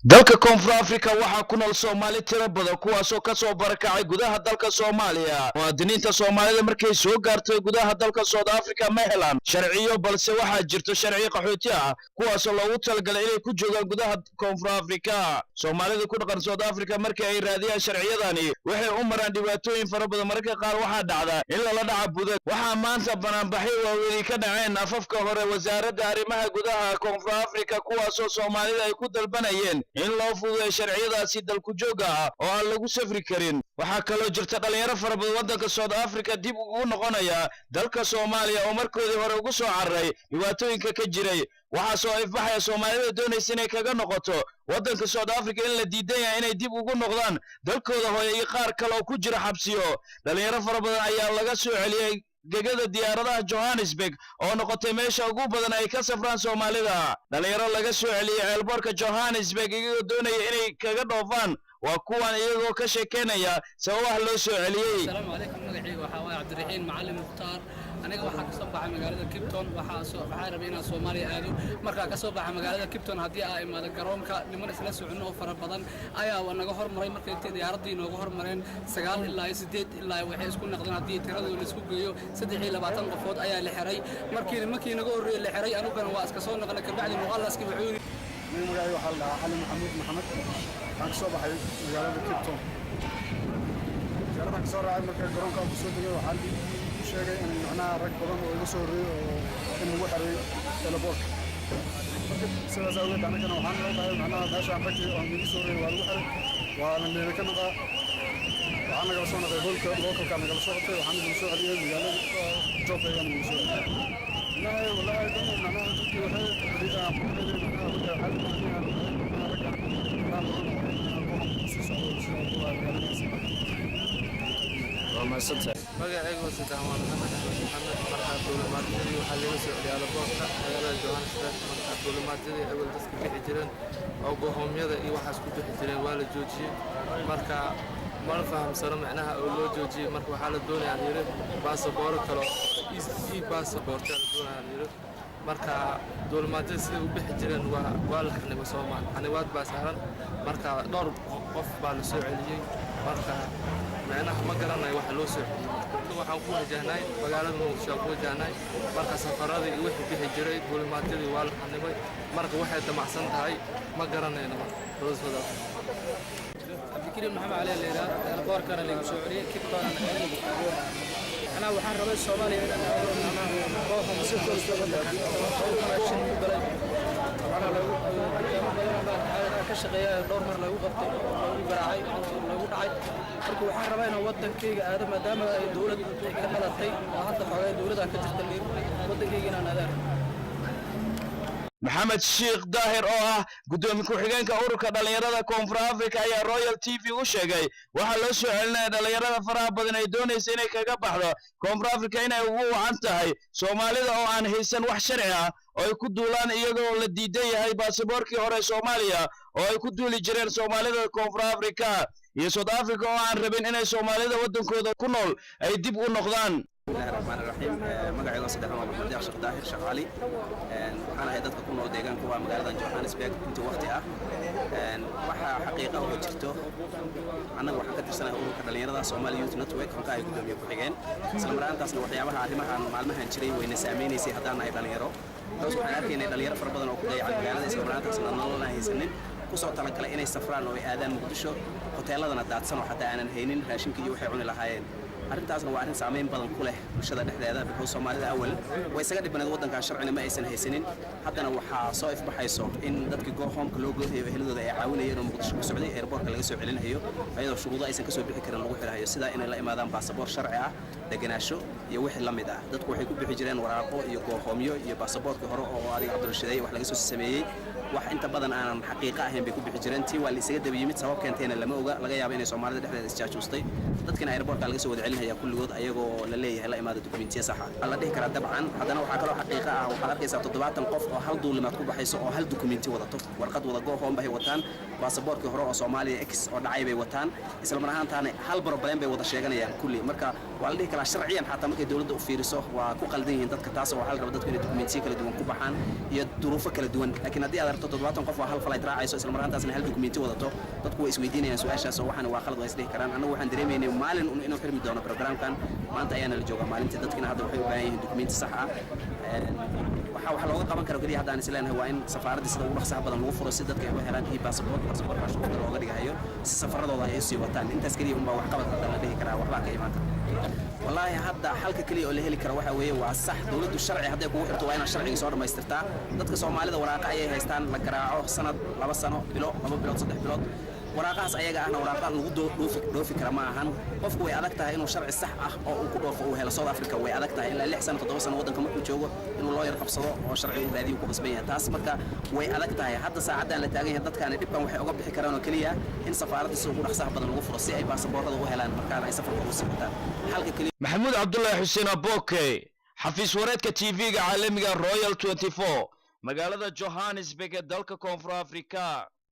dalka Koonfur Afrika waxa ku nool Soomaali tiro badan kuwaas oo ka soo barakacay gudaha dalka Soomaaliya. Muwaadiniinta Soomaalida markay soo gaartay gudaha dalka South Africa ma helaan sharciyo balse waxa jirto sharci qaxooti ah kuwaas oo loogu talagalay inay ku joogaan gudaha Koonfur Afrika. Soomaalida ku dhaqan South Africa markay ay raadiyaan sharciyadani waxay u maraan dhibaatooyin fara badan marka qaar waxa dhacda in la dhaca budad. Waxa maanta banaanbaxyo waaweyn ka dhaceen afafka hore wasaaradda arrimaha gudaha Koonfur Afrika kuwaas oo Soomaalida ay ku dalbanayeen in loo fududeeyo sharciyadaasi dalku jooga ah oo aan lagu safri karin. Waxa kaloo jirta dhalinyaro fara badan waddanka South Africa dib ugu noqonaya dalka Soomaaliya oo markoodii hore ugu soo carray dhibaatooyinka ka jiray. waxa soo ifbaxaya Soomaalida doonaysa inay kaga noqoto waddanka South Africa in la diidan yahay inay dib ugu noqdaan dalkooda hooyo iyo qaar kale oo ku jira xabsiyo. dhalinyaro fara badan ayaa laga soo celiyay gegada diyaaradaha Johannesburg oo noqotay meesha ugu badan ay ka safraan Soomaalida. dhalinyaro laga soo celiyay airportka Johannesburg iyagoo doonaya inay kaga dhoofaan waa kuwan iyagoo ka sheekeynaya sababaha loo soo celiyay. Assalaamu alaykum magacaygu waxa waaye Cabdiraxiin Macallin Mukhtaar. aniga waxaan ka soo baxay magaalada Cape Town waxaan rabay inaan Soomaaliya aado markaa ka soo baxay magaalada Cape Town haddii ay imaado garoonka niman isla socono oo fara badan ayaa naga hormaray markay diyaaradii nooga hormareen 9 ilaa 8 ilaa waxay isku noqdeen haddii tiradooda la isku geeyo 23 qofood ayaa la xiray markii naga horreeyay la xiray anugana waa iska soo noqonay ka bacdi muqallaski wuxuu yiri magacaygu waxa la dhahaa Ali Maxamed waxaan ka soo baxay magaalada Cape Town ka soo raacay markaa garoonka ku soo degay waxaan sheegay in macnaha rag badan oo iga soo horeeyay oo in lagu xiray telefoon sidaas awgeed anagana waxaan leedahay macnaha meeshaan ragii oo iga soo horeeyay waa lagu xiray waana meelo ka noqda waxaan naga soo noqday hoolka naga soo qabtay waxaan naga soo celiyay magaalada Joburg naga soo celiyay والله معناها dadkii waxay xiriiraan magacaygu saddex waan markaa duulimaadadii waxaa laga soo celiyay alaboorka magaalada Johannesburg markaa duulimaadadii awal dadka bixi jireen oo go'oomyada iyo waxaas ku bixi jireen waa la joojiyay markaa ma fahamsano macnaha oo loo joojiyay marka waxaa la doonayaa yiri baasaboor kale baasaboor la doonayaa yiri marka duulimaadada sida u bixi jireen waa la xanimo Soomaaliya xanibaad baa saaran marka dhowr qof baa la soo celiyay marka macnaha ma garanayo waxa loo soo celiyay waxaan ku wajahnay magaalada Muqdisho ku wajahnay marka safarada iyo wixii bixi jiray duulimaadadii waa la xanimay marka waxay damacsan tahay ma garanayno roosada كريم محمد علي الليلة البار كان اللي مسؤولية كيف طالع أنا وحنا ربي الصومالي أنا روح مسير أنا لو كشغية دور مر لو قبت لو براعي لو دعي marka waxaan rabaa inaan wadankayga aado maadaama ay dawladdu ka dhalatay hadda xoogay dawladda ka jirta wadankayga inaan aado Maxamed Sheikh Daahir oo ah gudoomiye ku-xigeenka ururka dhalinyarada Koonfur Afrika ayaa Royal TV u sheegay waxa loo soo celinay dhalinyarada faraha badan ay doonayso inay kaga baxdo Koonfur Afrika inay ugu wacan tahay Soomaalida oo aan haysan wax sharci ah oo ay ku duulaan iyagoo la diidan yahay baasaboorkii hore Soomaaliya oo ay ku duuli jireen Soomaalida Koonfur Afrika iyo South Africa oo aan rabin inay Soomaalida wadankooda ku nool ay dib u noqdaan. بسم الله الرحمن الرحيم magacaygu saddex waa Maxamed Sheikh Daahir Shaqali waxaan ahay dadka ku nool deegaanka waa magaalada Johannesburg inta waqti ah waxa xaqiiqo oo jirto anaga waxaan ka tirsanahay ururka dhalinyarada Somali Youth Network oo ay gudoomiye ku xigeen isla markaasna waxyaabaha arrimahan maalmahan jiray wayna saameynayay haddana ay dhalinyaro waxaan arkaynay dhalinyaro fara badan oo ku dayacay magaalada isla markaasna nolol haysanin kusoo talagalay inay safraan oo ay aadaan Muqdisho hoteeladana daadsan oo xataa aanan haynin raashinka iyo waxay cuni lahaayeen arrintaasna waa arrin saameyn badan ku leh bulshada dhexdeeda bixu Soomaalida awal way isaga dhibanayd waddanka sharcina ma aysan haysanin haddana waxaa soo ifbaxayso in dadkii goohoomka loo goohayo eheladooda ay caawinayeen oo Muqdisho ku socday airportka laga soo celinayo ayadoo shuruudo aysan ka soo bixi karin lagu xirayo sida inay la imaadaan baasaboor sharci ah deganaansho iyo wixii la mid ah dadku waxay ku bixi jireen waraaqo iyo goohoomyo iyo baasaboorkii hore oo adiga Cabdulshiday wax laga soo sameeyay wax inta badan aanan xaqiiqo ahayn bay ku bixi jireen tii waa la isaga dabiyimid sabab keentayna lama oga laga yaabo inay Soomaalida dhexdeeda isjaajuustay dadkina airportka laga soo wada celinaya kulligood ayagoo la leeyahay la imaado dokumentiya sax ah la dhihi kara dabcan haddana waxa kale oo xaqiiqo ah waxaad arkaysaa 70 qof oo hal duulimaad ku baxayso oo hal dokumenti wadato warqad wada goohoon bay wataan baasaboorkii hore oo Soomaaliya X oo dhacay bay wataan isla mar ahaantaana hal problem bay wada sheeganayaan kulli marka waa la dhihi karaa sharciyan xataa markay dawladda u fiiriso waa ku qaldan yihiin dadka taas oo waxaa la rabaa dadku inay dokumentiyo kala duwan ku baxaan iyo duruufo kala duwan laakiin haddii aad aragto 70 qof waa hal flight raacayso isla markaantaasna hal dokumenti wadato dadku way isweydiinayaan su'aashaas oo waxaan waa qalad waa isdhihi karaan anagu waxaan dareemaynay maalin inuu xirmi doono programkan maanta ayaana la joogaa maalintii dadkina hadda waxay u baahan yihiin dokumenti sax ah waxa looga qaban karo kaliya haddaan isleenahay waa in safaaradda sida ugu dhaqsaha badan lagu furo si dadka ay u helaan passport shuruuda looga dhigayo si safaradooda ay sii wataan intaas kaliya unbaa wax qabad hadda la dhihi karaa waxbaa ka imaan kara wallaahi hadda xalka kaliya oo la heli karo waxa weeye waa sax dawladdu sharci hadday kugu xirto waa inaad sharciga soo dhammaystirtaa dadka soomaalida waraaqa ayay haystaan la garaaco sanad 2 sano bilo 2 bilood 3 bilood waraaqahaas ayaga ahna waraaqa lagu dhoofi kara ma ahan qofku way adag tahay inuu sharci sax ah oo uu ku dhoofo uu helo South Africa way adag tahay ilaa 6 sano 7 sano waddanka markuu joogo inuu loo yar qabsado oo sharci uu raadiyo ku qasban yahay taas marka way adag tahay hadda saacadan la taagan yahay dadkan dhibkan waxay uga bixi karaan oo kaliya in safaaradda si ugu dhaqsaha badan lagu furo si ay baasaboorada u helaan marka ay safarka u sii wataan halka kaliya maxamuud cabdullaahi xuseen aboke xafiis wareedka TV-ga caalamiga Royal 24 magaalada Johannesburg ee dalka Koonfur Afrika